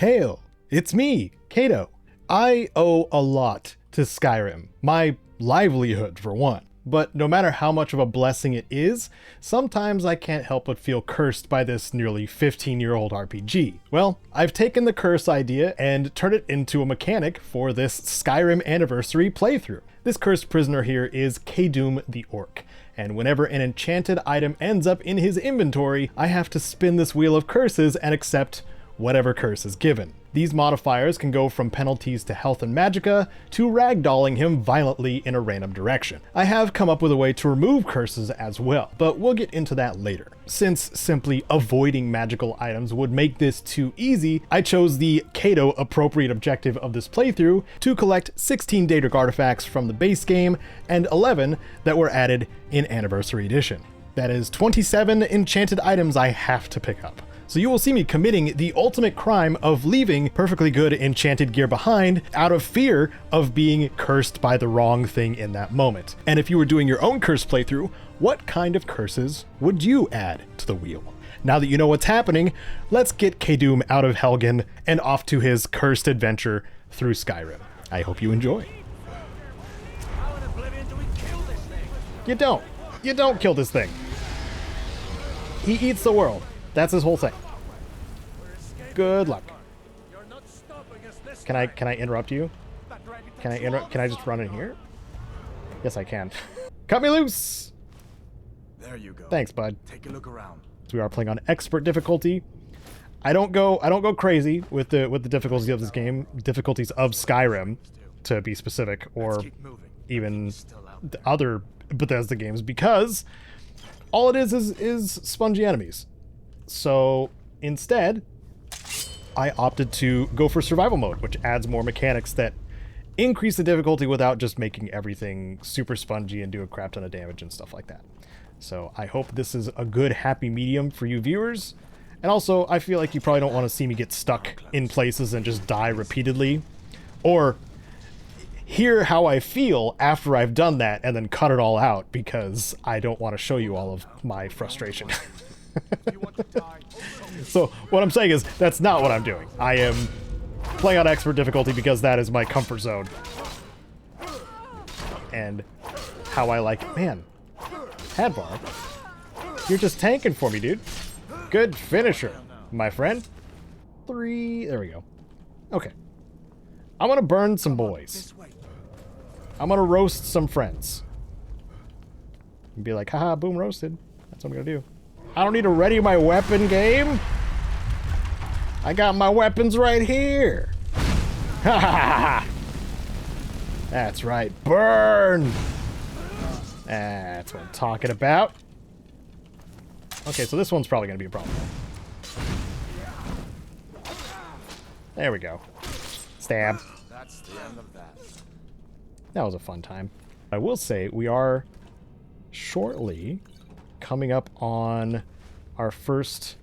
Hail, it's me, Caedo. I owe a lot to Skyrim, my livelihood for one. But no matter how much of a blessing it is, sometimes I can't help but feel cursed by this nearly 15-year-old RPG. Well, I've taken the curse idea and turned it into a mechanic for this Skyrim anniversary playthrough. This cursed prisoner here is Caedo the Orc, and whenever an enchanted item ends up in his inventory, I have to spin this wheel of curses and accept whatever curse is given. These modifiers can go from penalties to health and magicka to ragdolling him violently in a random direction. I have come up with a way to remove curses as well, but we'll get into that later. Since simply avoiding magical items would make this too easy, I chose the Caedo appropriate objective of this playthrough to collect 16 Daedric artifacts from the base game and 11 that were added in Anniversary Edition. That is 27 enchanted items I have to pick up. So you will see me committing the ultimate crime of leaving perfectly good enchanted gear behind out of fear of being cursed by the wrong thing in that moment. And if you were doing your own curse playthrough, what kind of curses would you add to the wheel? Now that you know what's happening, let's get Caedo out of Helgen and off to his cursed adventure through Skyrim. I hope you enjoy. You don't kill this thing. He eats the world. That's his whole thing. Good luck. Can I interrupt you? Can I just run in here? Yes, I can. Cut me loose. There you go. Thanks, bud. Take a look around. So we are playing on expert difficulty. I don't go crazy with the difficulties of this game, difficulties of Skyrim, to be specific, or even the other Bethesda games, because all it is spongy enemies. So instead, I opted to go for survival mode, which adds more mechanics that increase the difficulty without just making everything super spongy and do a crap ton of damage and stuff like that. So I hope this is a good happy medium for you viewers. And also, I feel like you probably don't want to see me get stuck in places and just die repeatedly, or hear how I feel after I've done that and then cut it all out, because I don't want to show you all of my frustration. So what I'm saying is that's not what I'm doing. I am playing on expert difficulty because that is my comfort zone and how I like it. Man, Hadvar, you're just tanking for me, dude. Good finisher, my friend. 3, there we go. Okay, I'm gonna burn some boys. I'm gonna roast some friends and be like, haha, boom, roasted. That's what I'm gonna do. I don't need to ready my weapon, game. I got my weapons right here. Ha ha ha ha. That's right. Burn. That's what I'm talking about. Okay, so this one's probably going to be a problem. There we go. Stab. That's the end of that. That was a fun time. I will say we are shortly coming up on our first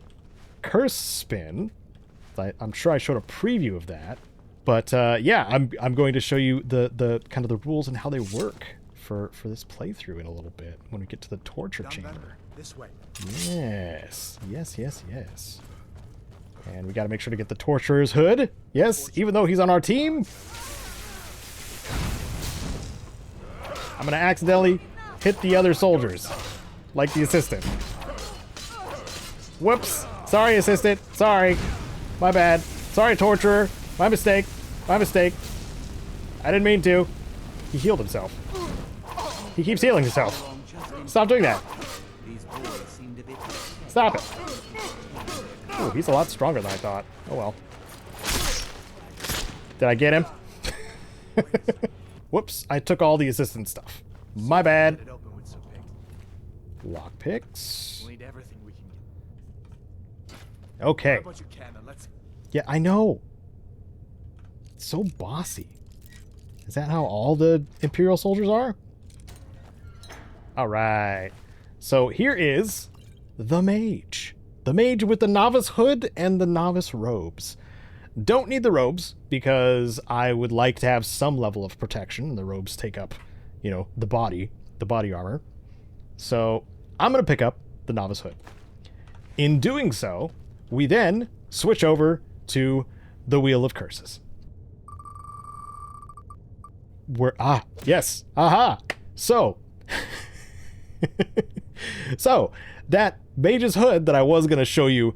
curse spin. I'm sure I showed a preview of that, but yeah, I'm going to show you the kind of the rules and how they work for this playthrough in a little bit when we get to the torture chamber. This way. Yes. And we got to make sure to get the torturer's hood. Yes, even though he's on our team. I'm gonna accidentally hit the other soldiers, like the assistant. Whoops. Sorry, assistant. Sorry. My bad. Sorry, torturer. My mistake. My mistake. I didn't mean to. He healed himself. He keeps healing himself. Stop doing that. Stop it. Ooh, he's a lot stronger than I thought. Oh well. Did I get him? Whoops. I took all the assistant stuff. My bad. Lockpicks. Okay. Yeah, I know. It's so bossy. Is that how all the Imperial soldiers are? Alright. So here is the mage. The mage with the novice hood and the novice robes. Don't need the robes because I would like to have some level of protection. The robes take up, you know, the body armor. So I'm going to pick up the novice hood. In doing so, we then switch over to the Wheel of Curses. Yes. Aha. So, so that Mage's Hood that I was going to show you,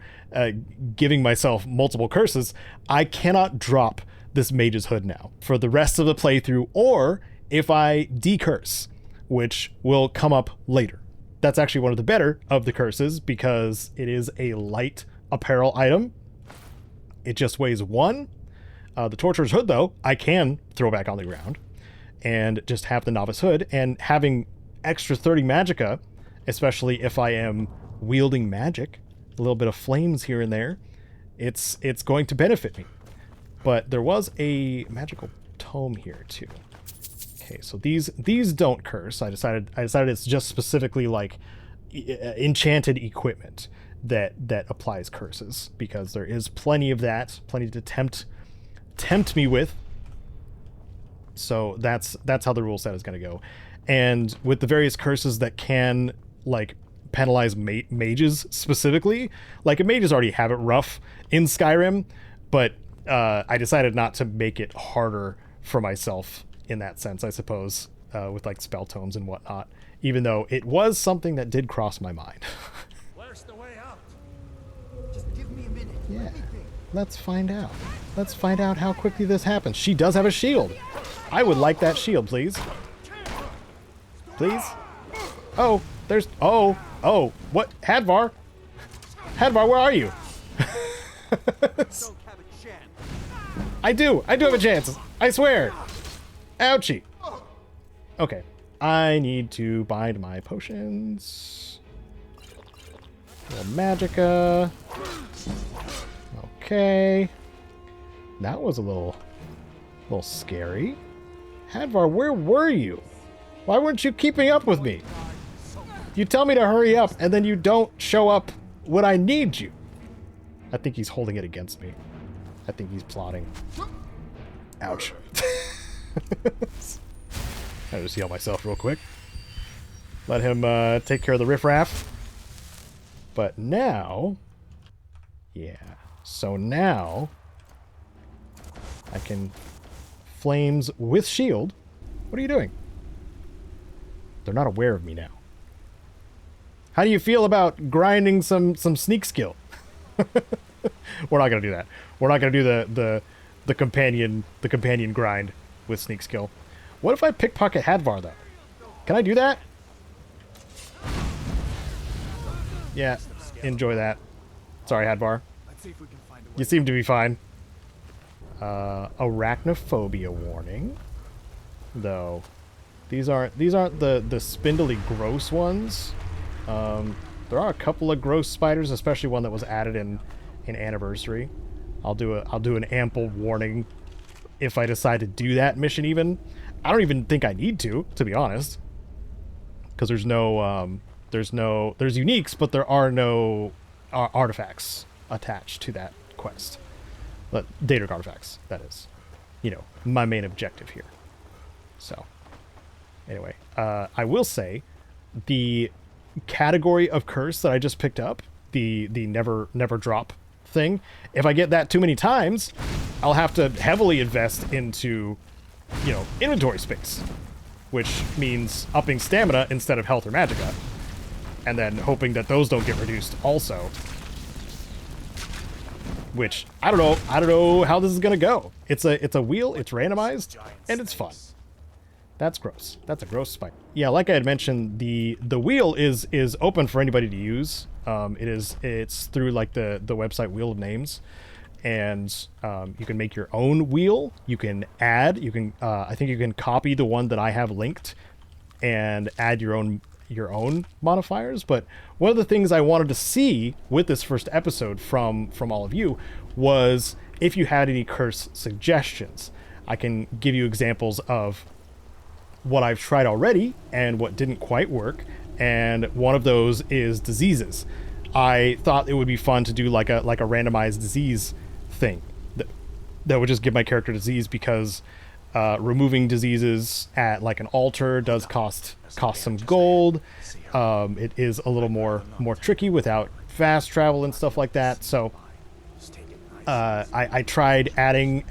giving myself multiple curses, I cannot drop this Mage's Hood now for the rest of the playthrough, or if I decurse, which will come up later. That's actually one of the better of the curses because it is a light apparel item. It just weighs 1. The Torturer's Hood, though, I can throw back on the ground and just have the Novice Hood, and having extra 30 magicka, especially if I am wielding magic, a little bit of flames here and there, it's going to benefit me. But there was a magical tome here too. Okay, so these don't curse. I decided it's just specifically like enchanted equipment that applies curses, because there is plenty of that, plenty to tempt me with. So that's how the rule set is going to go. And with the various curses that can like penalize mages specifically, like mages already have it rough in Skyrim, but I decided not to make it harder for myself in that sense, I suppose, with like spell tomes and whatnot, even though it was something that did cross my mind. Where's the way out? Just give me a minute. Yeah, let's find out. Let's find out how quickly this happens. She does have a shield. I would like that shield, please. Please? Oh, there's... Oh, what? Hadvar? Hadvar, where are you? I do have a chance. I swear. Ouchie. Okay. I need to bind my potions. A little magicka. Okay. That was a little scary. Hadvar, where were you? Why weren't you keeping up with me? You tell me to hurry up, and then you don't show up when I need you. I think he's holding it against me. I think he's plotting. Ouch. I just heal myself real quick. Let him take care of the riffraff. But now... Yeah. So now... I can... Flames with shield. What are you doing? They're not aware of me now. How do you feel about grinding some sneak skill? We're not gonna do that. We're not gonna do the companion grind with sneak skill. What if I pickpocket Hadvar though? Can I do that? Yeah, enjoy that. Sorry, Hadvar. You seem to be fine. Arachnophobia warning. Though these aren't the spindly gross ones. There are a couple of gross spiders, especially one that was added in Anniversary. I'll do an ample warning if I decide to do that mission. Even I don't even think I need to be honest, because there's uniques, but there are no artifacts attached to that quest. But Daedric artifacts, that is, my main objective here. So anyway, I will say the category of curse that I just picked up, the never drop thing, if I get that too many times, I'll have to heavily invest into inventory space, which means upping stamina instead of health or magicka, and then hoping that those don't get reduced also, which I don't know how this is gonna go. It's a wheel, it's randomized, and it's fun. That's gross. That's a gross spike. Yeah, like I had mentioned, the wheel is open for anybody to use. It's through like the website Wheel of Names, and you can make your own wheel. You can add. I think you can copy the one that I have linked, and add your own modifiers. But one of the things I wanted to see with this first episode from all of you was if you had any curse suggestions. I can give you examples of what I've tried already and what didn't quite work, and one of those is diseases. I thought it would be fun to do like a randomized disease thing that would just give my character disease, because removing diseases at like an altar does cost some gold. It is a little more tricky without fast travel and stuff like that. So I tried adding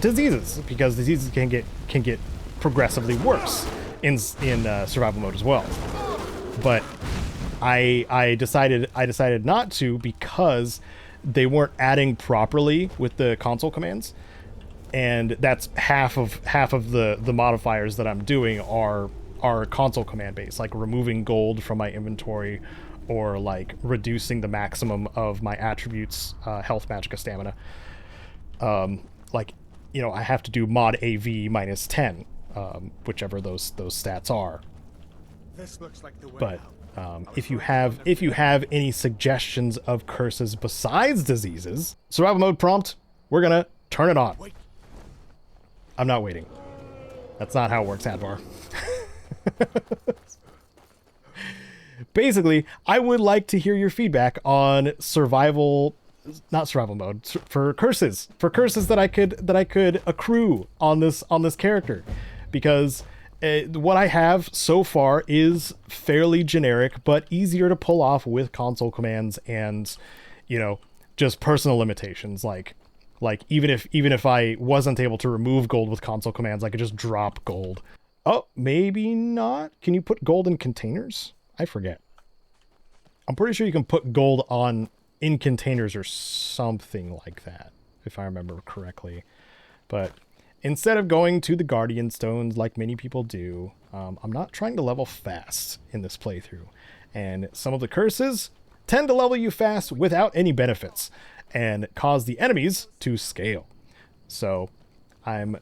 diseases, because diseases can get progressively worse in survival mode as well. But I decided not to, because they weren't adding properly with the console commands, and that's half of the modifiers that I'm doing are console command based, like removing gold from my inventory, or like reducing the maximum of my attributes, health, magicka, stamina. I have to do mod AV minus 10, whichever those stats are. This looks like the way But out. if you have any suggestions of curses besides diseases, survival mode prompt, we're gonna turn it on. Wait. I'm not waiting. That's not how it works, Advar. Basically, I would like to hear your feedback on not survival mode, for curses that I could accrue on this character, because what I have so far is fairly generic, but easier to pull off with console commands and, just personal limitations. Like even if I wasn't able to remove gold with console commands, I could just drop gold. Oh, maybe not. Can you put gold in containers? I forget. I'm pretty sure you can put gold in containers or something like that, if I remember correctly. But instead of going to the Guardian Stones like many people do, I'm not trying to level fast in this playthrough. And some of the curses tend to level you fast without any benefits and cause the enemies to scale. So I'm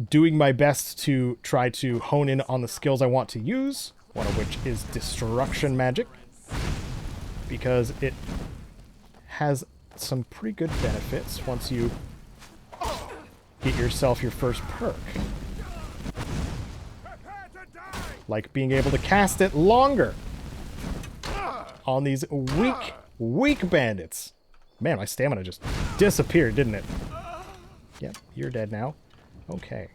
doing my best to try to hone in on the skills I want to use, one of which is Destruction Magic, because it has some pretty good benefits once you get yourself your first perk. Like being able to cast it longer on these weak bandits. Man, my stamina just disappeared, didn't it? Yep, you're dead now. Okay.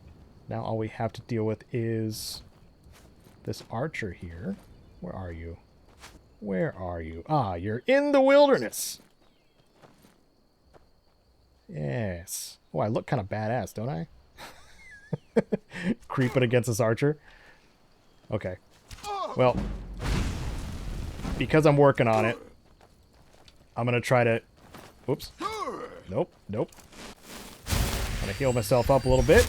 Now all we have to deal with is this archer here. Where are you? Where are you? Ah, you're in the wilderness. Yes. Oh, I look kind of badass, don't I? Creeping against this archer. Okay. Well, because I'm working on it, I'm going to try to... Whoops. Nope. I'm going to heal myself up a little bit.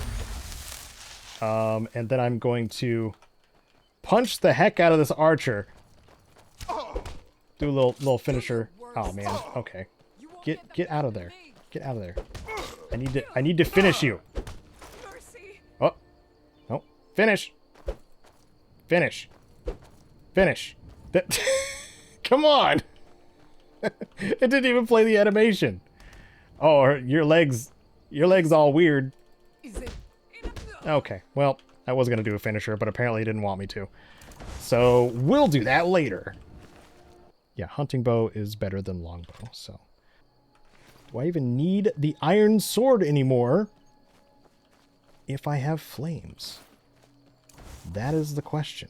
And then I'm going to punch the heck out of this archer. Do a little finisher. Oh, man. Okay. Get out of there. Get out of there. I need to finish you. Oh. No. Finish. Finish. Come on. It didn't even play the animation. Oh, your legs all weird. Okay. Well, I was going to do a finisher, but apparently he didn't want me to. So, we'll do that later. Yeah, hunting bow is better than longbow, so. Do I even need the iron sword anymore if I have flames? That is the question.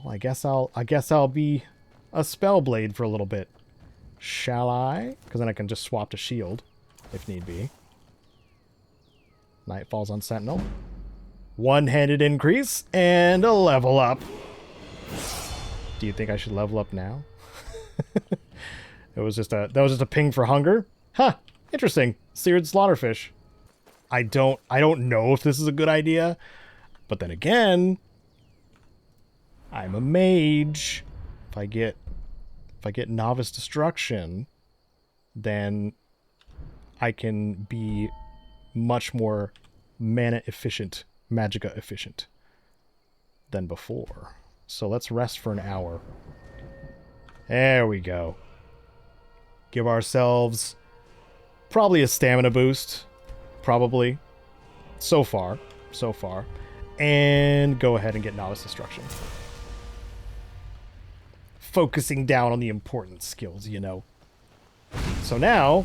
Well, I guess I'll be a spellblade for a little bit. Shall I? Because then I can just swap to shield if need be. Night falls on sentinel. One-handed increase and a level up. Do you think I should level up now? That was just a ping for hunger. Huh. Interesting. Seared slaughterfish. I don't know if this is a good idea, but then again, I'm a mage. If I get novice destruction, then I can be much more mana efficient, magicka efficient than before. So let's rest for an hour. There we go. Give ourselves probably a stamina boost. Probably. So far. And go ahead and get novice destruction. Focusing down on the important skills, you know. So now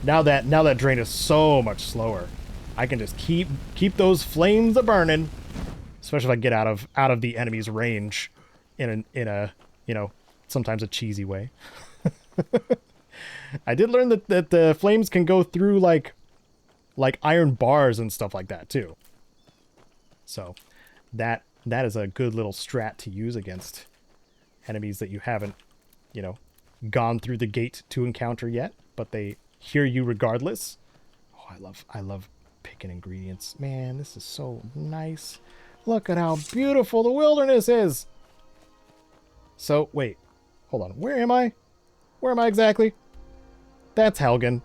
that drain is so much slower, I can just keep those flames a burning, especially if I get out of the enemy's range in a sometimes a cheesy way. I did learn that the flames can go through like iron bars and stuff like that too. So that is a good little strat to use against enemies that you haven't, you know, gone through the gate to encounter yet, but they hear you regardless. Oh, I love picking ingredients. Man, this is so nice. Look at how beautiful the wilderness is. So, wait. Hold on. Where am I? Where am I exactly? That's Helgen.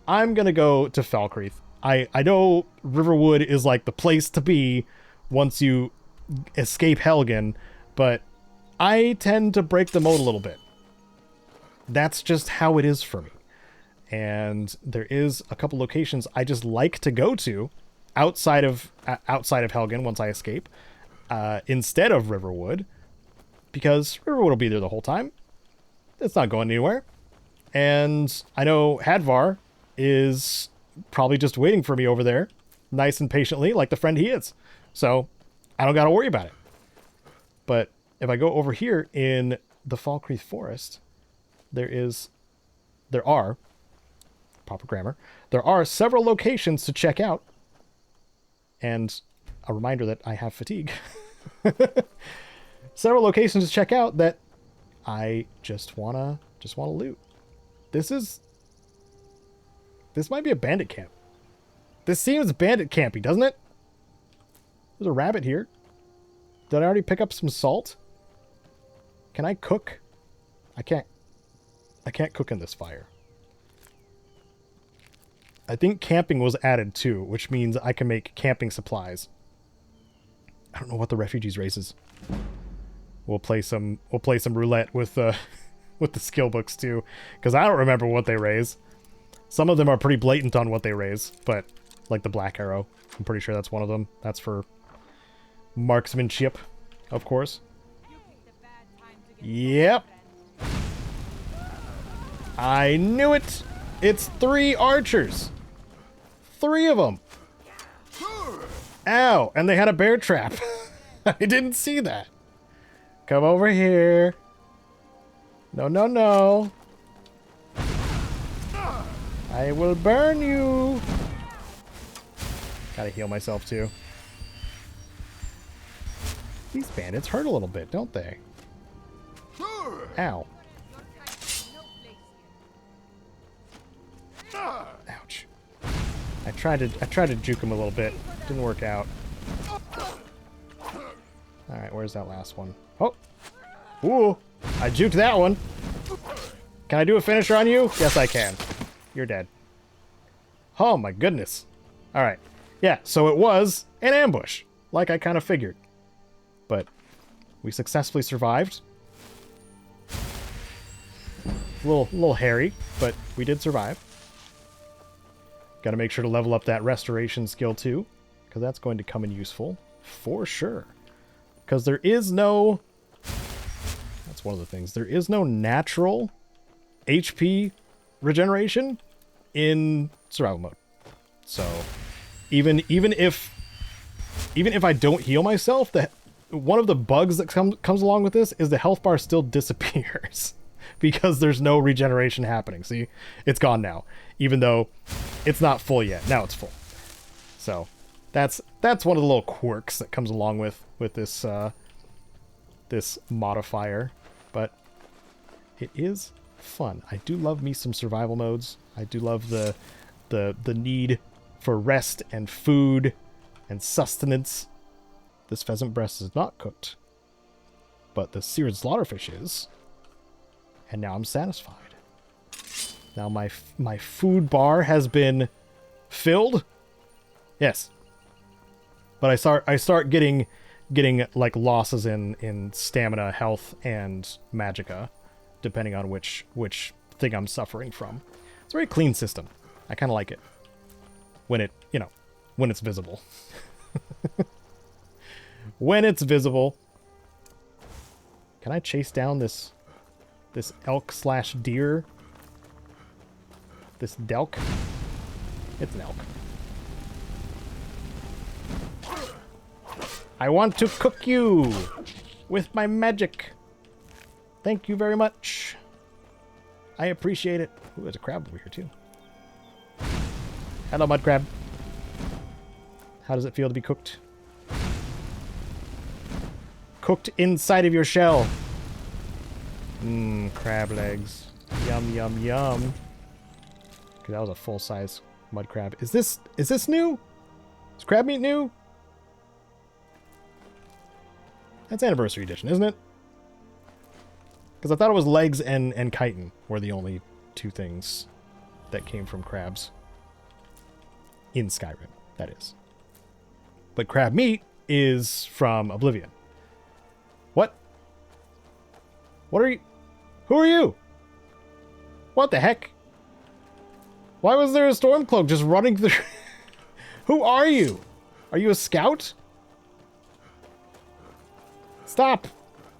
I'm gonna go to Falkreath. I know Riverwood is like the place to be once you escape Helgen, but I tend to break the mold a little bit. That's just how it is for me. And there is a couple locations I just like to go to outside of Helgen once I escape, instead of Riverwood, because Riverwood will be there the whole time. It's not going anywhere. And I know Hadvar is probably just waiting for me over there, nice and patiently, like the friend he is. So I don't got to worry about it. But if I go over here in the Falkreath Forest, there are, proper grammar, there are several locations to check out. And a reminder that I have fatigue. Several locations to check out that I just wanna loot. This might be a bandit camp. This seems bandit campy, doesn't it? There's a rabbit here. Did I already pick up some salt? Can I cook? I can't cook in this fire. I think camping was added too, which means I can make camping supplies. I don't know what the refugees raises. We'll play some roulette with the skill books too, because I don't remember what they raise. Some of them are pretty blatant on what they raise, but like the black arrow, I'm pretty sure that's one of them. That's for marksmanship, of course. Yep. I knew it. It's 3 archers. 3 of them. Ow, and they had a bear trap. I didn't see that. Come over here. No, no, no. I will burn you. Gotta heal myself too. These bandits hurt a little bit, don't they? Ow. Ouch. I tried to juke him a little bit. Didn't work out. Alright, where's that last one? Oh! Ooh! I juked that one! Can I do a finisher on you? Yes, I can. You're dead. Oh my goodness. Alright. Yeah, so it was an ambush. Like I kind of figured. But we successfully survived. A little hairy, but we did survive. Got to make sure to level up that restoration skill too, because that's going to come in useful for sure. Because there is no... That's one of the things. There is no natural HP regeneration in survival mode. So even if I don't heal myself, that one of the bugs that comes along with this is the health bar still disappears because there's no regeneration happening. See, it's gone now, even though it's not full yet. Now it's full. So that's one of the little quirks that comes along with this this modifier, but it is fun. I do love me some survival modes. I do love the need for rest and food and sustenance. This pheasant breast is not cooked, but the seared slaughterfish is. And now I'm satisfied. Now my food bar has been filled. Yes. But I start getting like losses in stamina, health, and magicka, depending on which thing I'm suffering from. It's a very clean system. I kind of like it when it's visible. When it's visible. Can I chase down this elk/deer? This delk? It's an elk. I want to cook you with my magic. Thank you very much. I appreciate it. Ooh, there's a crab over here, too. Hello, mud crab. How does it feel to be cooked? Cooked inside of your shell. Mmm, crab legs. Yum, yum, yum. Okay, that was a full-size mud crab. Is this new? Is crab meat new? That's Anniversary Edition, isn't it? Because I thought it was legs and chitin were the only two things that came from crabs. In Skyrim, that is. But crab meat is from Oblivion. What? What are you? Who are you? What the heck? Why was there a Stormcloak just running through? Who are you? Are you a scout? Stop!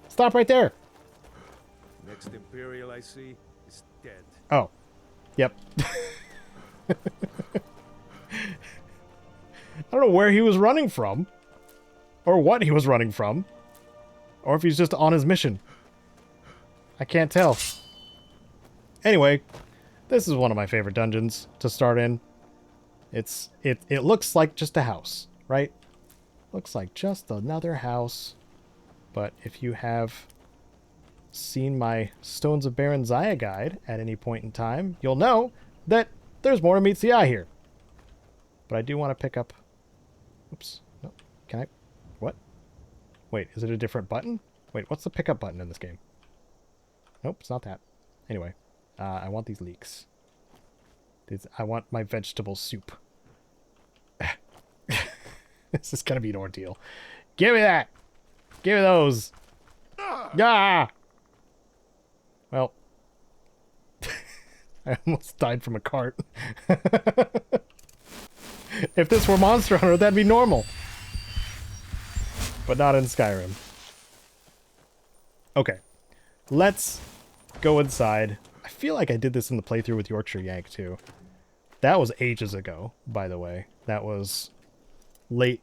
Stop right there! Next Imperial I see is dead. Oh. Yep. I don't know where he was running from. Or what he was running from. Or if he's just on his mission. I can't tell. Anyway, this is one of my favorite dungeons to start in. It looks like just a house, right? Looks like just another house. But if you have seen my Stones of Baron Zaya guide at any point in time, you'll know that there's more to meets the eye here. But I do want to pick up... Oops. No. Can I... What? Wait, is it a different button? Wait, what's the pickup button in this game? Nope, it's not that. Anyway, I want these leeks. I want my vegetable soup. This is gonna be an ordeal. Give me that! Give me those! Ah! Well, I almost died from a cart. If this were Monster Hunter, that'd be normal. But not in Skyrim. Okay. Let's go inside. I feel like I did this in the playthrough with Yorkshire Yank, too. That was ages ago, by the way. That was late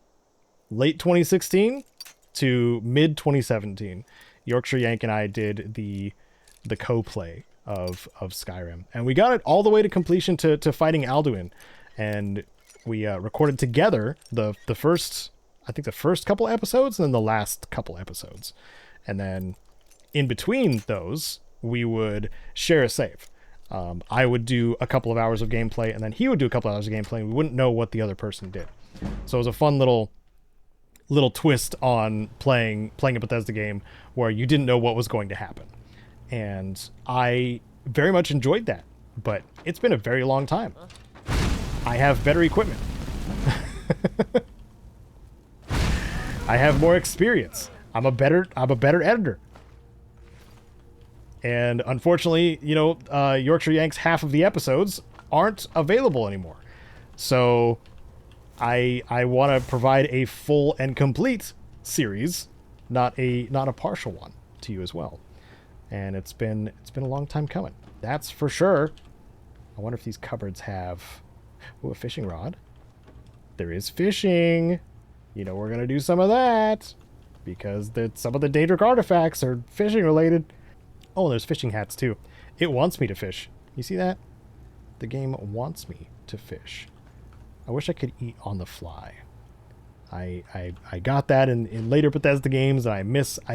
2016 to mid 2017. Yorkshire Yank and I did the co-play of Skyrim, and we got it all the way to completion to fighting Alduin, and we recorded together the first, I think the first couple episodes and then the last couple episodes, and then in between those we would share a save. I would do a couple of hours of gameplay, and then he would do a couple of hours of gameplay, and we wouldn't know what the other person did. So it was a fun little twist on playing a Bethesda game where you didn't know what was going to happen. And I very much enjoyed that, but it's been a very long time. I have better equipment. I have more experience. I'm a better editor. And unfortunately, you know, Yorkshire Yank's half of the episodes aren't available anymore. So I want to provide a full and complete series, not a partial one to you as well. And it's been a long time coming. That's for sure. I wonder if these cupboards have a fishing rod. There is fishing. You know, we're going to do some of that because some of the Daedric artifacts are fishing related. Oh, there's fishing hats too. It wants me to fish. You see that? The game wants me to fish. I wish I could eat on the fly. I got that in later Bethesda games, and I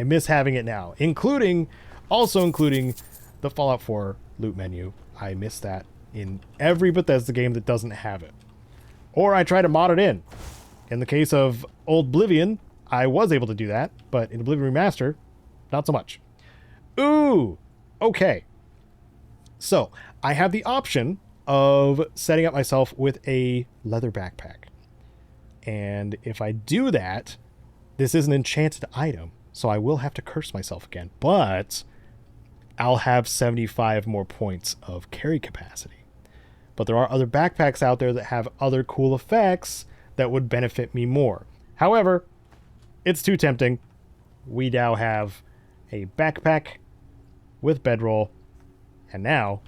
miss having it now, including the Fallout 4 loot menu. I miss that in every Bethesda game that doesn't have it. Or I try to mod it in. In the case of Old Oblivion, I was able to do that, but in Oblivion Remaster, not so much. Ooh, okay. So, I have the option of setting up myself with a leather backpack. And if I do that, this is an enchanted item, so I will have to curse myself again. But I'll have 75 more points of carry capacity. But there are other backpacks out there that have other cool effects that would benefit me more. However, it's too tempting. We now have a backpack with bedroll, and now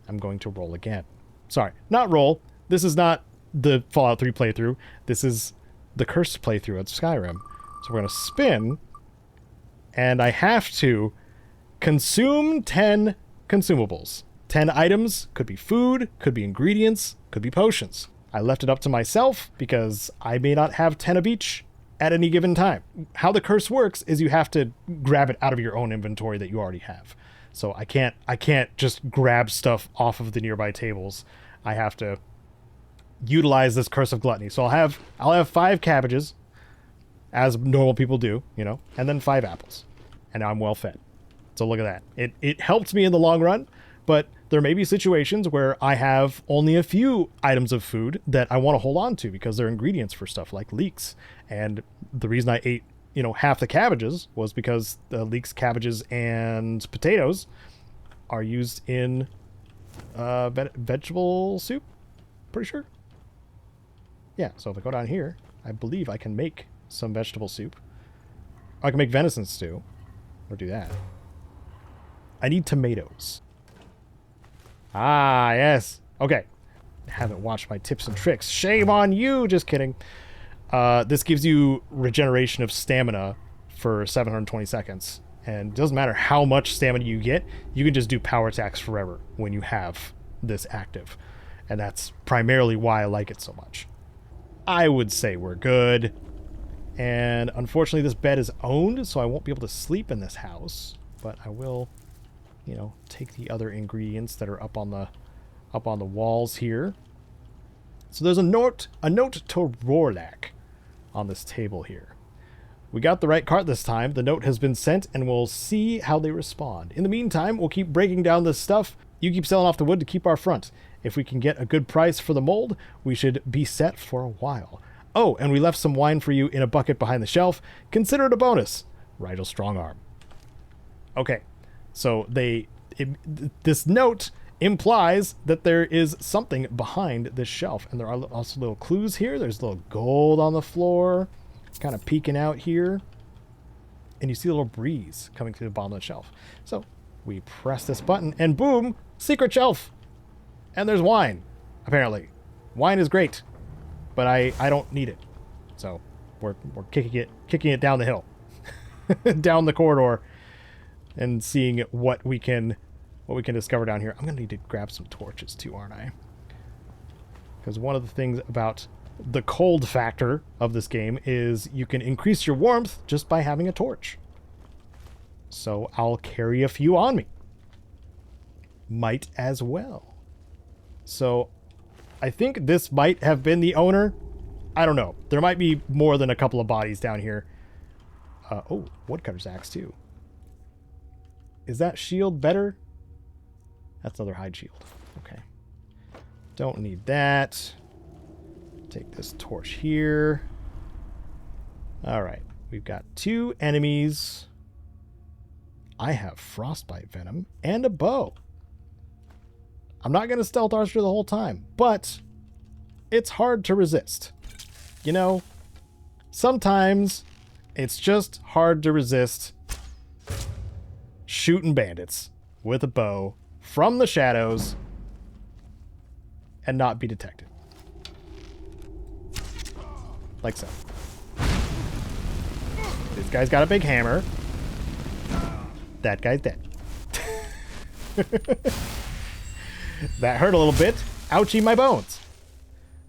I'm going to roll again. Sorry, not roll. This is not the Fallout 3 playthrough. This is the cursed playthrough of Skyrim. So we're going to spin, and I have to consume 10 consumables. 10 items, could be food, could be ingredients, could be potions. I left it up to myself because I may not have 10 of each at any given time. How the curse works is you have to grab it out of your own inventory that you already have. So I can't just grab stuff off of the nearby tables. I have to utilize this curse of gluttony. So I'll have 5 cabbages, as normal people do, you know, and then 5 apples. And now I'm well fed. So look at that. It helped me in the long run, but there may be situations where I have only a few items of food that I want to hold on to because they're ingredients for stuff like leeks. And the reason I ate, you know, half the cabbages was because the leeks, cabbages, and potatoes are used in vegetable soup. Pretty sure. Yeah, so if I go down here, I believe I can make some vegetable soup. I can make venison stew. Or do that. I need tomatoes. Ah, yes. Okay. Haven't watched my tips and tricks. Shame on you. Just kidding. This gives you regeneration of stamina for 720 seconds. And it doesn't matter how much stamina you get, you can just do power attacks forever when you have this active. And that's primarily why I like it so much. I would say we're good. And unfortunately this bed is owned, so I won't be able to sleep in this house. But I will, you know, take the other ingredients that are up on the walls here. So there's a note to Rorlak on this table here. We got the right cart this time. The note has been sent, and we'll see how they respond. In the meantime, we'll keep breaking down this stuff. You keep selling off the wood to keep our front. If we can get a good price for the mold, we should be set for a while. Oh, and we left some wine for you in a bucket behind the shelf. Consider it a bonus. Rigel Strongarm. Okay, so this note implies that there is something behind this shelf, and there are also little clues here. There's a little gold on the floor, kind of peeking out here, and you see a little breeze coming through the bottom of the shelf. So we press this button, and boom, secret shelf, and there's wine. Apparently, wine is great, but I don't need it. So we're kicking it down the hill, down the corridor, and seeing what we can discover down here. I'm gonna need to grab some torches too, aren't I? Because one of the things about the cold factor of this game is you can increase your warmth just by having a torch. So I'll carry a few on me. Might as well. So I think this might have been the owner. I don't know. There might be more than a couple of bodies down here. Oh, woodcutter's axe too. Is that shield better? That's another hide shield. Okay. Don't need that. Take this torch here. Alright. We've got 2 enemies. I have frostbite venom and a bow. I'm not going to stealth archer the whole time, but it's hard to resist. You know, sometimes it's just hard to resist shooting bandits with a bow from the shadows and not be detected. Like so. This guy's got a big hammer. That guy's dead. That hurt a little bit. Ouchie my bones.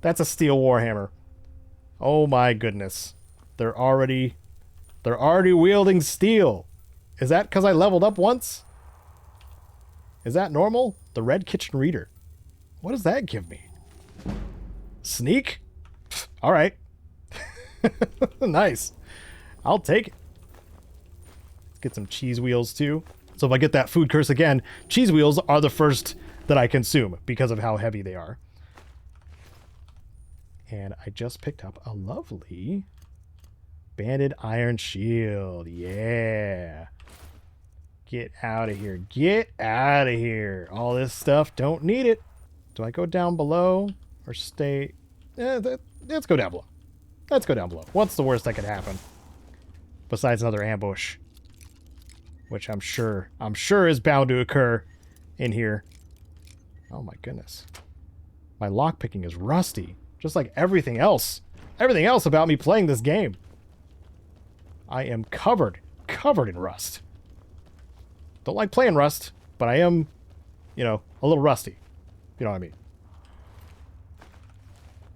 That's a steel warhammer. Oh my goodness. They're already wielding steel. Is that because I leveled up once? Is that normal? The red kitchen reader. What does that give me? Sneak? All right. Nice. I'll take it. Let's get some cheese wheels too. So if I get that food curse again, cheese wheels are the first that I consume because of how heavy they are. And I just picked up a lovely banded iron shield. Yeah. Get out of here. Get out of here. All this stuff, don't need it. Do I go down below or stay? Let's go down below. Let's go down below. What's the worst that could happen? Besides another ambush. Which I'm sure is bound to occur in here. Oh my goodness. My lockpicking is rusty. Just like everything else. Everything else about me playing this game. I am covered in rust. Don't like playing Rust, but I am you know, a little rusty. You know what I mean?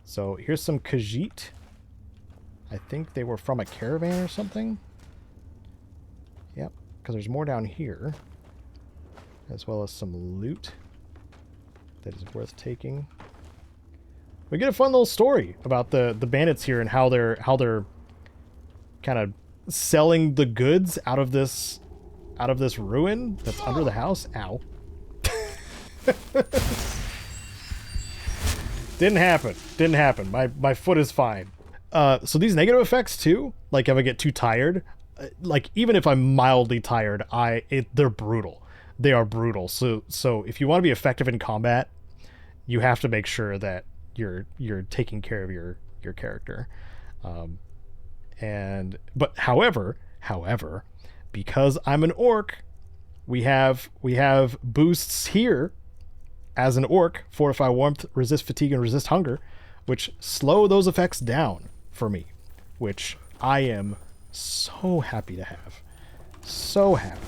So here's some Khajiit. I think they were from a caravan or something. Yep, because there's more down here. As well as some loot that is worth taking. We get a fun little story about the bandits here and how they're kind of selling the goods out of this ruin that's under the house. Ow. Didn't happen. My foot is fine. So these negative effects too, like if I get too tired, like even if I'm mildly tired, they're brutal. They are brutal. So if you want to be effective in combat, you have to make sure that you're taking care of your character. But however, because I'm an orc, we have boosts here as an orc: fortify warmth, resist fatigue, and resist hunger, which slow those effects down for me, which I am so happy to have. So happy.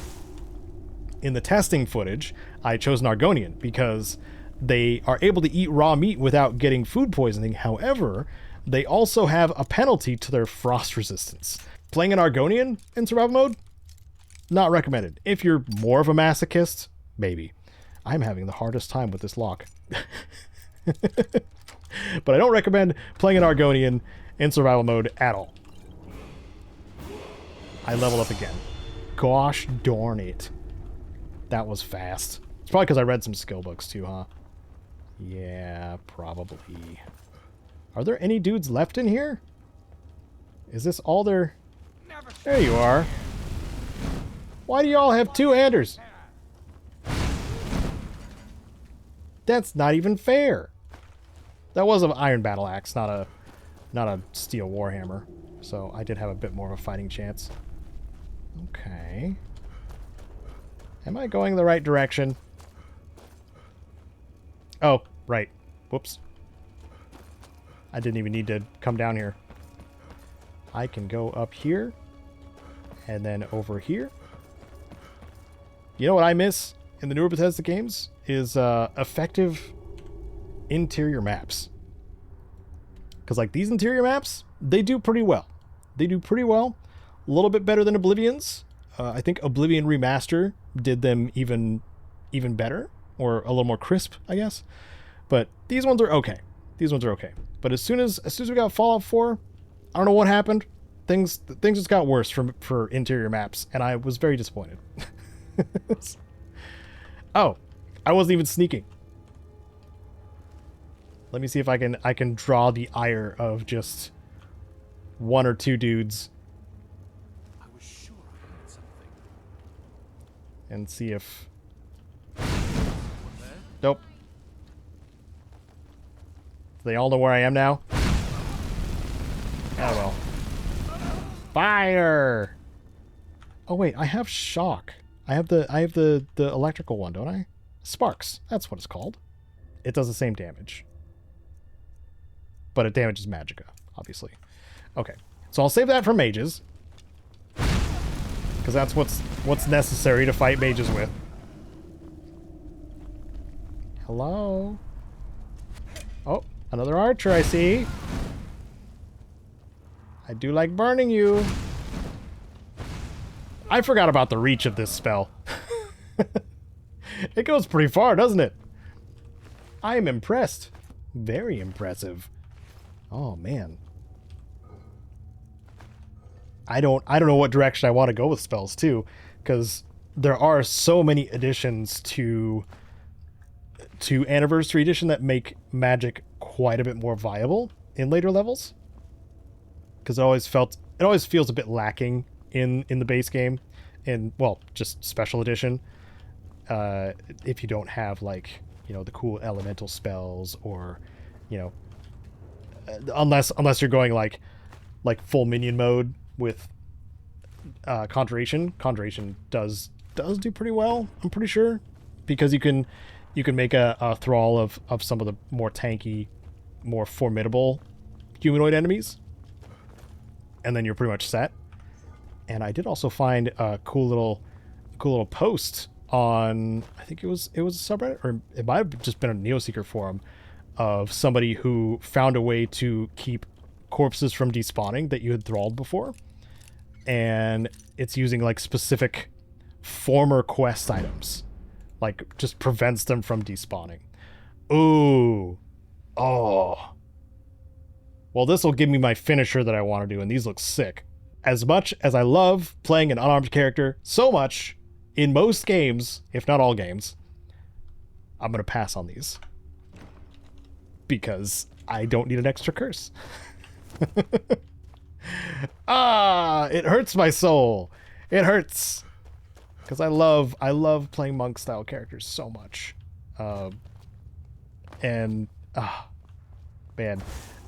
In the testing footage, I chose an Argonian because they are able to eat raw meat without getting food poisoning. However, they also have a penalty to their frost resistance. Playing an Argonian in survival mode? Not recommended. If you're more of a masochist, maybe. I'm having the hardest time with this lock. But I don't recommend playing an Argonian in survival mode at all. I level up again. Gosh darn it. That was fast. It's probably because I read some skill books too, huh? Yeah, probably. Are there any dudes left in here? Is this all there? There you are. Why do y'all have two-handers? That's not even fair. That was an iron battle axe, not a steel warhammer. So I did have a bit more of a fighting chance. Okay. Am I going the right direction? Oh, right. Whoops. I didn't even need to come down here. I can go up here. And then over here. You know what I miss in the newer Bethesda games? Is effective interior maps. Because like these interior maps, they do pretty well. They do pretty well. A little bit better than Oblivion's. I think Oblivion Remaster did them even better. Or a little more crisp, I guess. But these ones are okay. But as soon as we got Fallout 4, I don't know what happened. Things just got worse for interior maps, and I was very disappointed. Oh, I wasn't even sneaking. Let me see if I can draw the ire of just one or two dudes. I was sure I heard something. And see if... Nope. They all know where I am now? Oh well. Fire! Oh wait, I have shock. I have the electrical one, don't I? Sparks. That's what it's called. It does the same damage. But it damages magicka, obviously. Okay. So I'll save that for mages. Because that's what's necessary to fight mages with. Hello? Oh, another archer I see. I do like burning you. I forgot about the reach of this spell. It goes pretty far, doesn't it? I am impressed. Very impressive. Oh, man. I don't know what direction I want to go with spells, too. Because there are so many additions to Anniversary Edition that make magic quite a bit more viable in later levels. Because it always feels a bit lacking in the base game, and well, just Special Edition. If you don't have like, you know, the cool elemental spells, or, you know, unless you're going like full minion mode with Conjuration. Conjuration does do pretty well, I'm pretty sure, because you can make a thrall of some of the more tanky, more formidable humanoid enemies, and then you're pretty much set. And I did also find a cool little post on, I think it was a subreddit, or it might have just been a Neoseeker forum, of somebody who found a way to keep corpses from despawning that you had thralled before. And it's using like specific former quest items. Like just prevents them from despawning. Ooh. Oh. Well, this will give me my finisher that I want to do, and these look sick. As much as I love playing an unarmed character so much, in most games, if not all games, I'm going to pass on these. Because I don't need an extra curse. Ah, it hurts my soul. It hurts. Because I love playing monk style characters so much. Man,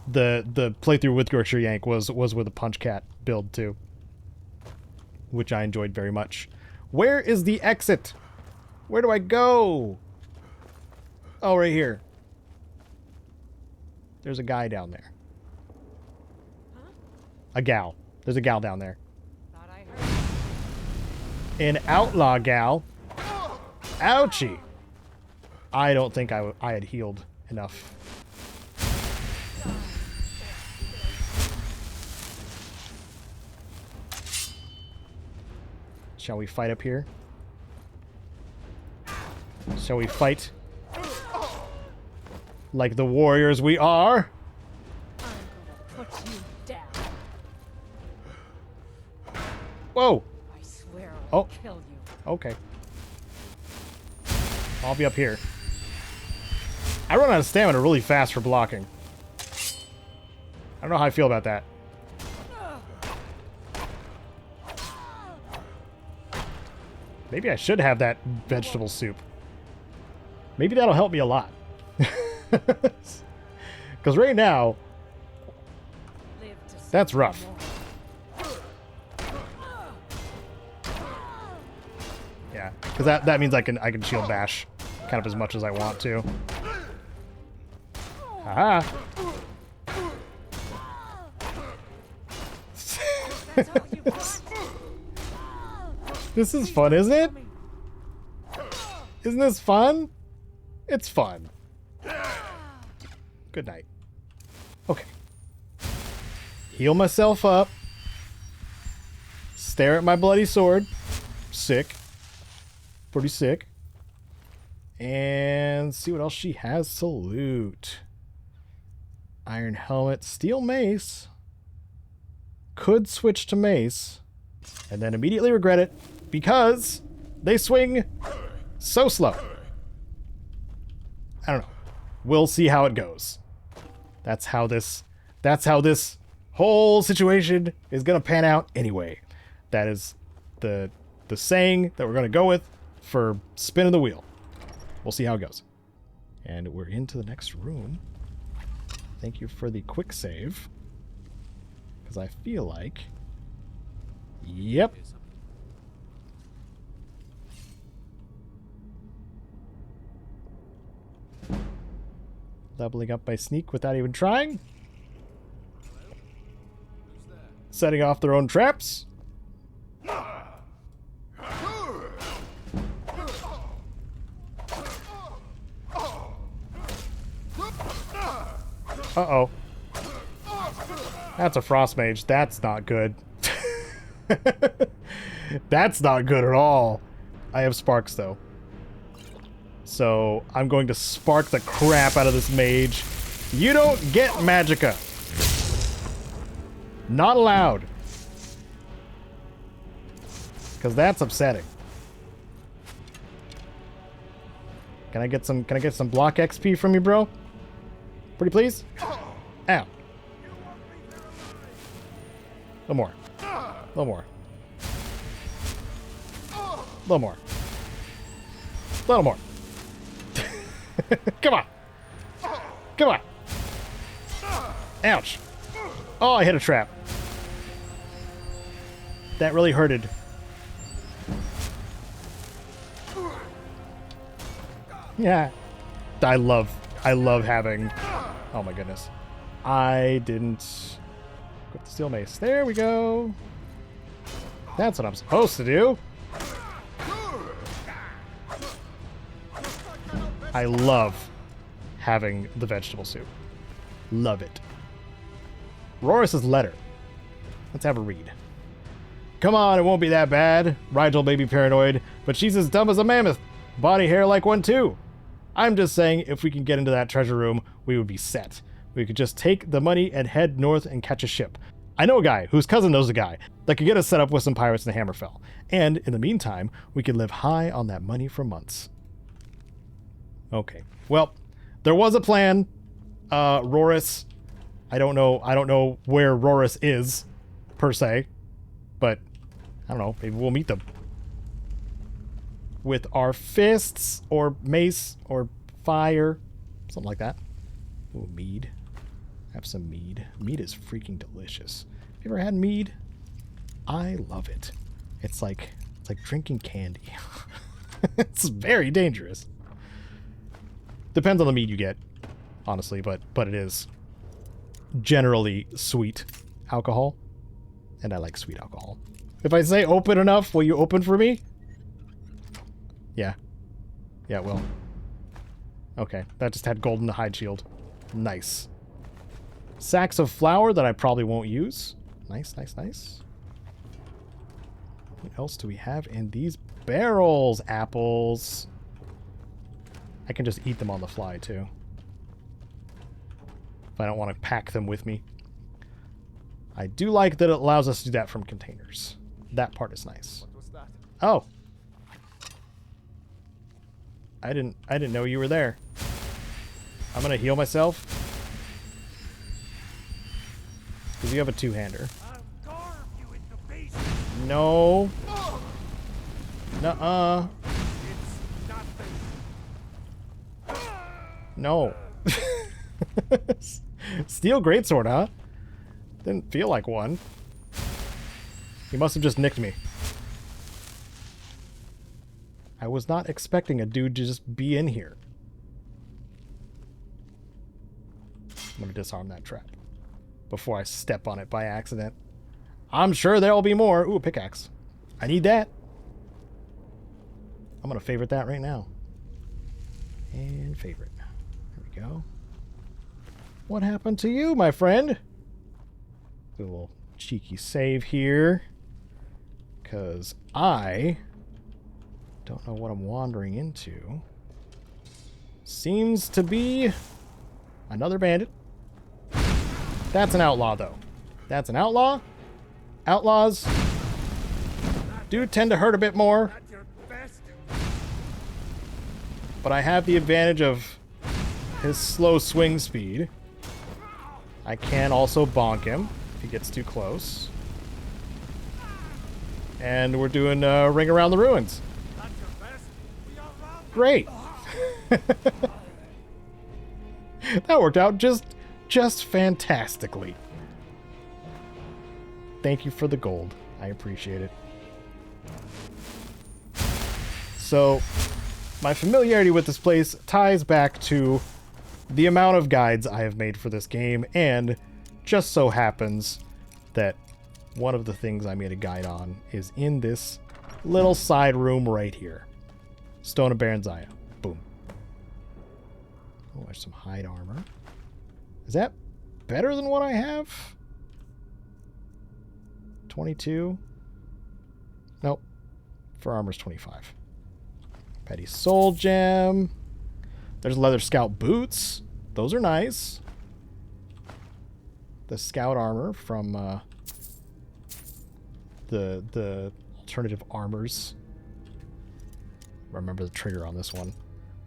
the playthrough with Yorkshire Yank was with a Punch Cat build too, which I enjoyed very much. Where is the exit? Where do I go? Oh, right here. There's a guy down there. Huh? A gal. There's a gal down there. Thought I heard. An outlaw gal. Ouchie. I don't think I had healed enough. Shall we fight up here? Shall we fight? Like the warriors we are? I'm gonna put you down. Whoa! I swear Oh. I'll kill you. Okay. I'll be up here. I run out of stamina really fast for blocking. I don't know how I feel about that. Maybe I should have that vegetable soup. Maybe that'll help me a lot. Because right now, Live to see that's rough. more. Yeah, because that means I can shield bash kind of as much as I want to. Haha. That's all you want? This is fun, isn't it? Isn't this fun? It's fun. Good night. Okay. Heal myself up. Stare at my bloody sword. Sick. Pretty sick. And see what else she has to loot. Iron helmet. Steel mace. Could switch to mace. And then immediately regret it. Because they swing so slow. I don't know. We'll see how it goes. That's how this whole situation is gonna pan out anyway. That is the saying that we're gonna go with for spinning the wheel. We'll see how it goes. And we're into the next room. Thank you for the quick save. Because I feel like... Yep. Leveling up my sneak without even trying. Setting off their own traps. Uh-oh. That's a frost mage. That's not good. That's not good at all. I have sparks, though. So I'm going to spark the crap out of this mage. You don't get magicka. Not allowed. Because that's upsetting. Can I get some block XP from you, bro? Pretty please? Ow. A little more. A little more. A little more. A little more. Come on. Come on. Ouch. Oh, I hit a trap. That really hurted. Yeah. I love having... Oh my goodness. I didn't... Equip the steel mace. There we go. That's what I'm supposed to do. I love having the vegetable soup. Love it. Roris's letter. Let's have a read. Come on, it won't be that bad. Rigel may be paranoid, but she's as dumb as a mammoth. Body hair like one too. I'm just saying, if we can get into that treasure room, we would be set. We could just take the money and head north and catch a ship. I know a guy whose cousin knows a guy that could get us set up with some pirates in Hammerfell. And in the meantime, we could live high on that money for months. Okay. Well, there was a plan. Roris. I don't know where Roris is, per se. But, I don't know. Maybe we'll meet them. With our fists, or mace, or fire. Something like that. Ooh, mead. Have some mead. Mead is freaking delicious. Have you ever had mead? I love it. It's like drinking candy. It's very dangerous. Depends on the mead you get, honestly, but it is generally sweet alcohol. And I like sweet alcohol. If I say open enough, will you open for me? Yeah. Yeah, it will. Okay, that just had gold in the hide shield. Nice. Sacks of flour that I probably won't use. Nice, nice, nice. What else do we have in these barrels? Apples. I can just eat them on the fly, too. If I don't want to pack them with me. I do like that it allows us to do that from containers. That part is nice. What was that? Oh. I didn't know you were there. I'm gonna heal myself. Because you have a two-hander. I'll carve you into pieces. No. Nuh-uh. It's nothing. No. Steel greatsword, huh? Didn't feel like one. He must have just nicked me. I was not expecting a dude to just be in here. I'm gonna disarm that trap before I step on it by accident. I'm sure there'll be more. Ooh, a pickaxe. I need that. I'm gonna favorite that right now. And favorite. There we go. What happened to you, my friend? Do a little cheeky save here. Because I don't know what I'm wandering into. Seems to be another bandit. That's an outlaw, though. That's an outlaw. Outlaws do tend to hurt a bit more. At your best. But I have the advantage of his slow swing speed. I can also bonk him if he gets too close. And we're doing Ring Around the Ruins. At your best. We are round. Great. That worked out just fantastically. Thank you for the gold. I appreciate it. So, my familiarity with this place ties back to the amount of guides I have made for this game, and just so happens that one of the things I made a guide on is in this little side room right here. Stone of Baron's Eye. Boom. Oh, there's some hide armor. Is that better than what I have? 22? Nope. For armor's 25. Petty Soul Gem. There's leather scout boots. Those are nice. The scout armor from the alternative armors. Remember the trigger on this one.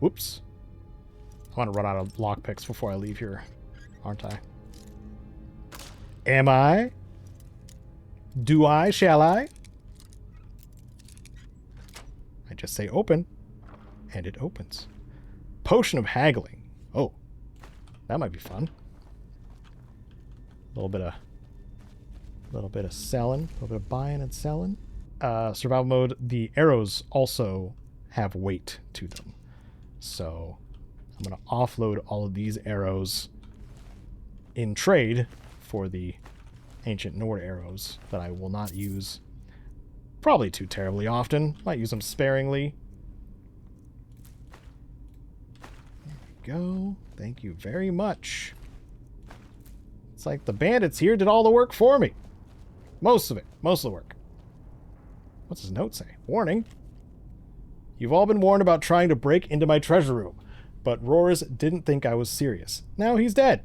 Whoops. I want to run out of lockpicks before I leave here, aren't I? Am I? Do I? Shall I? I just say open, and it opens. Potion of Haggling. Oh, that might be fun. A little bit of selling, a little bit of buying and selling. Survival mode. The arrows also have weight to them, so I'm gonna offload all of these arrows in trade for the Ancient Nord arrows that I will not use probably too terribly often. Might use them sparingly. go. Thank you very much. It's like the bandits here did all the work for me. Most of it. Most of the work. What's his note say? Warning. You've all been warned about trying to break into my treasure room, but Roars didn't think I was serious. Now he's dead.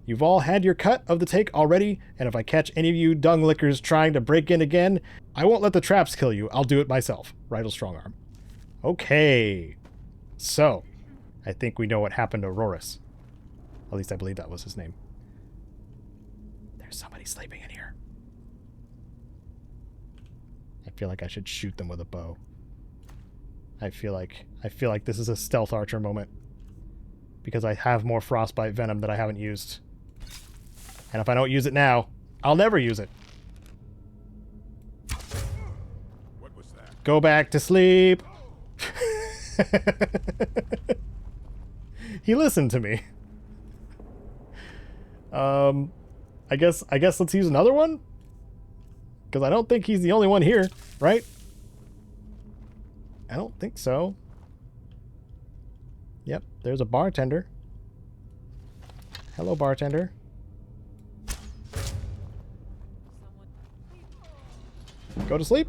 You've all had your cut of the take already, and if I catch any of you dung lickers trying to break in again, I won't let the traps kill you. I'll do it myself. Rydell Strongarm. Okay. So, I think we know what happened to Roris. At least I believe that was his name. There's somebody sleeping in here. I feel like I should shoot them with a bow. I feel like this is a stealth archer moment. Because I have more frostbite venom that I haven't used. And if I don't use it now, I'll never use it. What was that? Go back to sleep. He listened to me. I guess let's use another one? Because I don't think he's the only one here, right? I don't think so. Yep, there's a bartender. Hello, bartender. Go to sleep.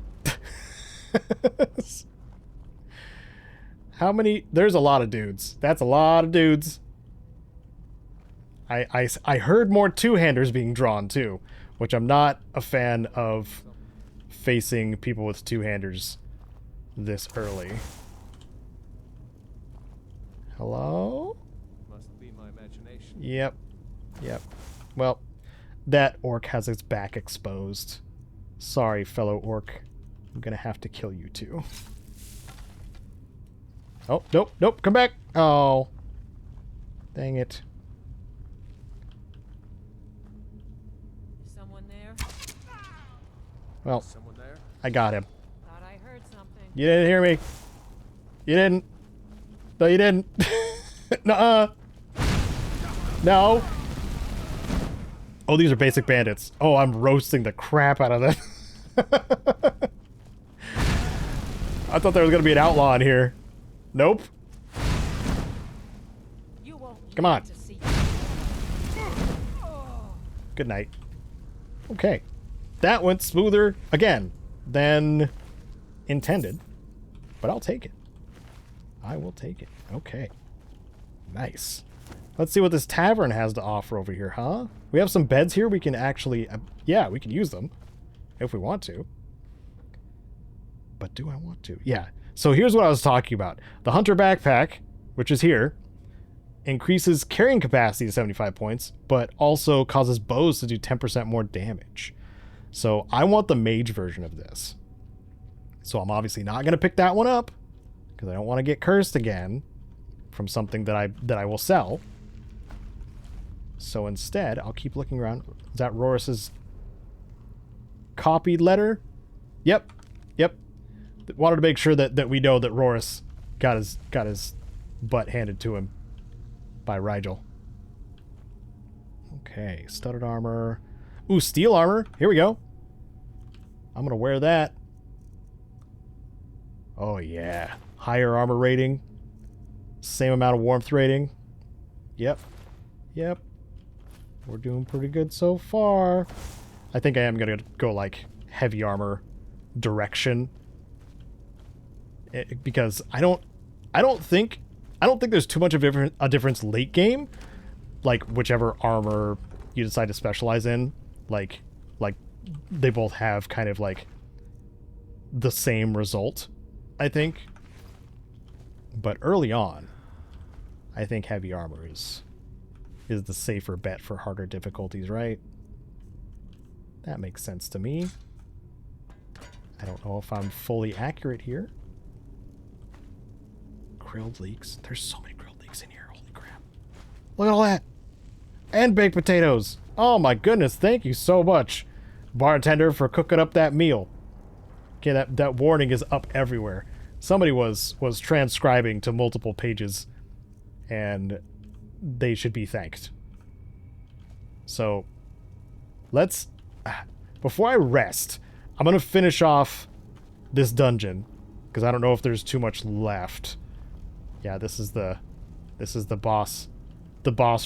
How many? There's a lot of dudes. That's a lot of dudes. I heard more two-handers being drawn too, which I'm not a fan of facing people with two-handers this early. Hello? Must be my imagination. Yep. Yep. Well, that orc has its back exposed. Sorry, fellow orc. I'm gonna have to kill you too. Oh, nope, nope, come back! Oh. Dang it. Is someone there? Well, Someone there? I got him. Thought I heard something. You didn't hear me. You didn't. No, you didn't. Nuh-uh. No. Oh, these are basic bandits. Oh, I'm roasting the crap out of them. I thought there was going to be an outlaw in here. Nope. You won't Come live on. to see Good night. Okay. That went smoother, again, than intended. But I'll take it. I will take it. Okay. Nice. Let's see what this tavern has to offer over here, huh? We have some beds here. We can actually... yeah, we can use them. If we want to. But do I want to? Yeah. So here's what I was talking about. The Hunter Backpack, which is here, increases carrying capacity to 75 points, but also causes bows to do 10% more damage. So I want the mage version of this. So I'm obviously not going to pick that one up, because I don't want to get cursed again from something that I will sell. So instead, I'll keep looking around. Is that Roris's copied letter? Yep. Yep. Wanted to make sure that we know that Roris got his butt handed to him by Rydell. Okay, studded armor. Ooh, steel armor. Here we go. I'm gonna wear that. Oh yeah. Higher armor rating. Same amount of warmth rating. Yep. Yep. We're doing pretty good so far. I think I am gonna go like heavy armor direction. Because I don't think there's too much of a difference late game, like whichever armor you decide to specialize in, like they both have kind of like the same result, I think. But early on, I think heavy armor is the safer bet for harder difficulties, right? That makes sense to me. I don't know if I'm fully accurate here. Grilled leeks. There's so many grilled leeks in here. Holy crap. Look at all that. And baked potatoes. Oh my goodness. Thank you so much, bartender, for cooking up that meal. Okay, that warning is up everywhere. Somebody was transcribing to multiple pages, and they should be thanked. So, let's... before I rest, I'm going to finish off this dungeon, because I don't know if there's too much left. Yeah, this is the This is the boss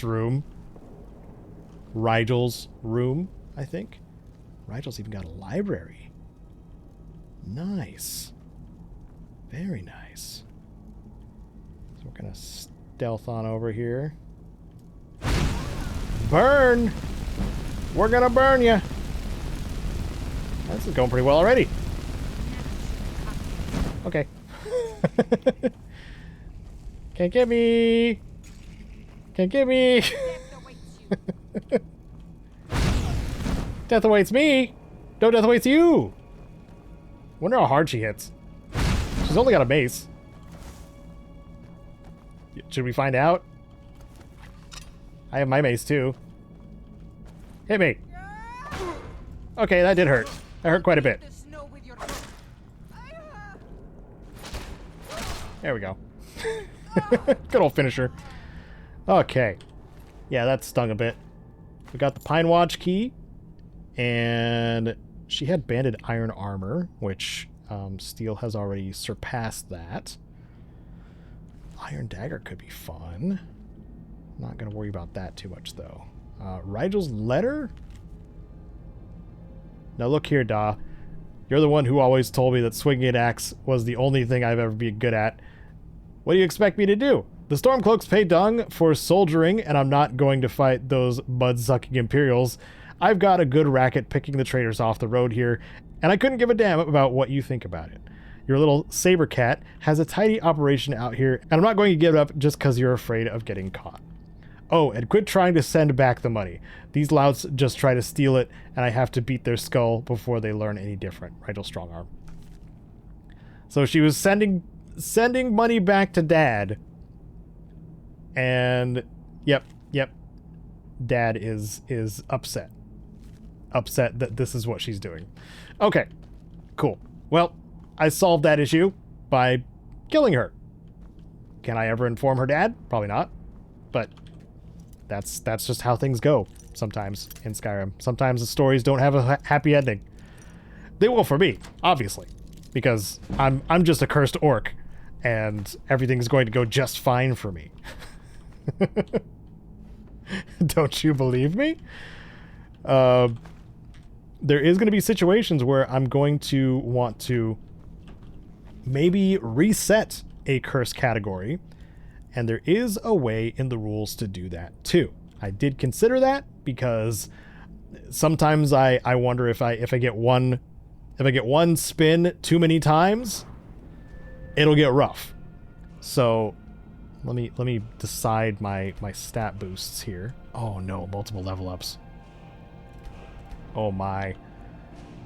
room. Rigel's room, I think. Rigel's even got a library. Nice. Very nice. So we're gonna stealth on over here. Burn! We're gonna burn you. This is going pretty well already. Okay. Can't get me. Can't get me. Death awaits me. No death awaits you. Wonder how hard she hits. She's only got a base. Should we find out? I have my mace too. Hit me. Okay, that did hurt. That hurt quite a bit. There we go. Good old finisher. Okay. Yeah, that stung a bit. We got the Pine Watch key. And she had banded iron armor, which steel has already surpassed that. Iron dagger could be fun. Not going to worry about that too much, though. Rigel's letter? Now look here, Da. You're the one who always told me that swinging an axe was the only thing I've ever been good at. What do you expect me to do? The Stormcloaks pay dung for soldiering, and I'm not going to fight those mud-sucking Imperials. I've got a good racket picking the traitors off the road here, and I couldn't give a damn about what you think about it. Your little saber cat has a tidy operation out here, and I'm not going to give it up just because you're afraid of getting caught. Oh, and quit trying to send back the money. These louts just try to steal it, and I have to beat their skull before they learn any different. Rigel Strongarm. So she was sending money back to Dad. And yep. Dad is upset. Upset that this is what she's doing. Okay. Cool. Well, I solved that issue by killing her. Can I ever inform her dad? Probably not. But that's just how things go sometimes in Skyrim. Sometimes the stories don't have a happy ending. They will for me, obviously, because I'm just a cursed orc, and everything's going to go just fine for me. Don't you believe me? There is going to be situations where I'm going to want to maybe reset a curse category, and there is a way in the rules to do that too. I did consider that because sometimes I wonder if I get one spin too many times, it'll get rough. So let me decide my stat boosts here. Oh no, multiple level ups. Oh my.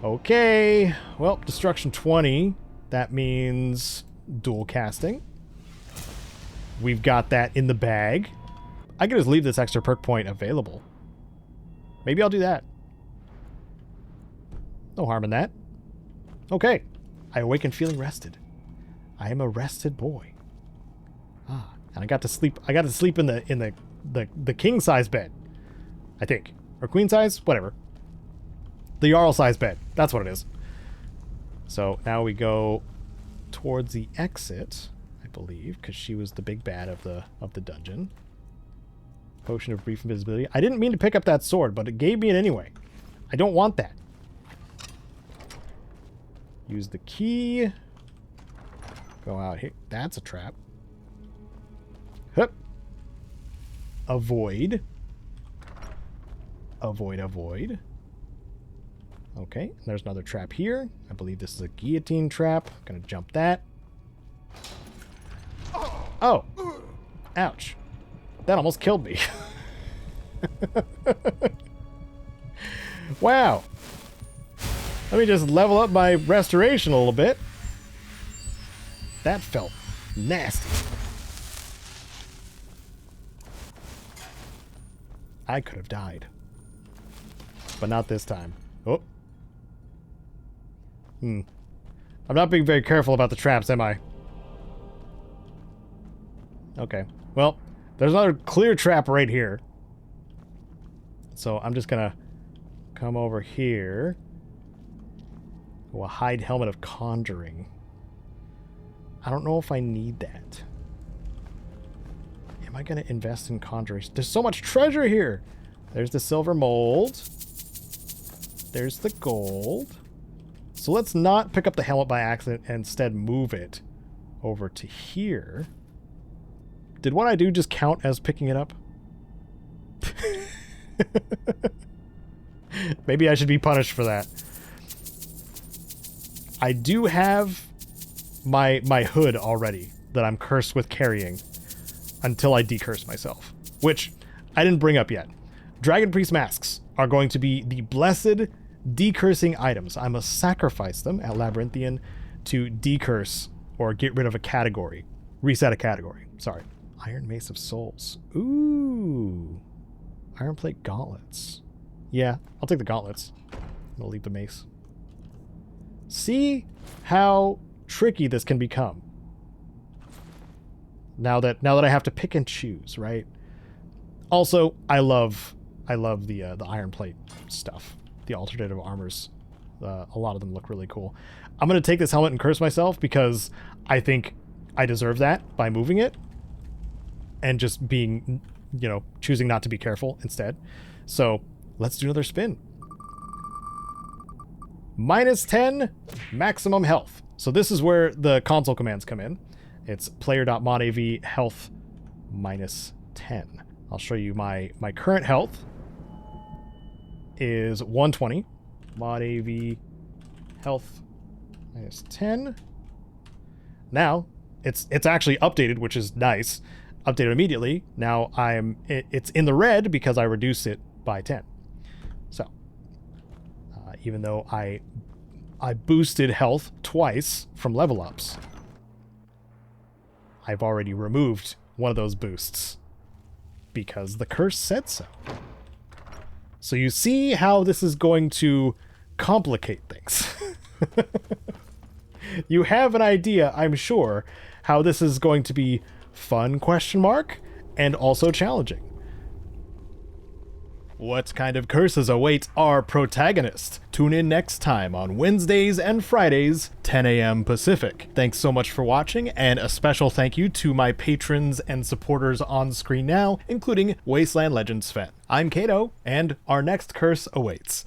Okay. Well, destruction 20. That means dual casting. We've got that in the bag. I can just leave this extra perk point available. Maybe I'll do that. No harm in that. Okay. I awaken feeling rested. I am a rested boy. Ah, and I got to sleep in the king size bed. I think. Or queen size? Whatever. The Jarl size bed. That's what it is. So now we go towards the exit, I believe, because she was the big bad of the dungeon. Potion of brief invisibility. I didn't mean to pick up that sword, but it gave me it anyway. I don't want that. Use the key. Go out here. That's a trap. Hup. Avoid. Avoid. Okay, there's another trap here. I believe this is a guillotine trap. Gonna jump that. Oh! Ouch. That almost killed me. Wow. Let me just level up my restoration a little bit. That felt nasty. I could have died. But not this time. Oh. I'm not being very careful about the traps, am I? Okay. Well, there's another clear trap right here. So I'm just gonna come over here. Oh, a hide helmet of conjuring. I don't know if I need that. Am I going to invest in conjuration? There's so much treasure here. There's the silver mold. There's the gold. So let's not pick up the helmet by accident and instead move it over to here. Did what I do just count as picking it up? Maybe I should be punished for that. I do have my hood already that I'm cursed with carrying until I decurse myself, which I didn't bring up yet. Dragon Priest masks are going to be the blessed decursing items. I must sacrifice them at Labyrinthian to decurse or get rid of a category. Reset a category. Sorry. Iron Mace of Souls. Ooh. Iron Plate Gauntlets. Yeah, I'll take the gauntlets. I'll leave the mace. See how tricky this can become. Now that I have to pick and choose, right? Also, I love the iron plate stuff. The alternative armors. A lot of them look really cool. I'm going to take this helmet and curse myself because I think I deserve that by moving it and just being, choosing not to be careful instead. So let's do another spin. -10 maximum health. So this is where the console commands come in. It's player.modav health -10. I'll show you my current health is 120. Modav health -10. Now it's actually updated, which is nice. Updated immediately. Now it's in the red because I reduced it by 10. So even though I boosted health twice from level ups, I've already removed one of those boosts because the curse said so. So you see how this is going to complicate things. You have an idea, I'm sure, how this is going to be fun, ? And also challenging. What kind of curses await our protagonist? Tune in next time on Wednesdays and Fridays, 10 a.m. Pacific. Thanks so much for watching, and a special thank you to my patrons and supporters on screen now, including Wasteland Legends Sven. I'm Caedo, and our next curse awaits.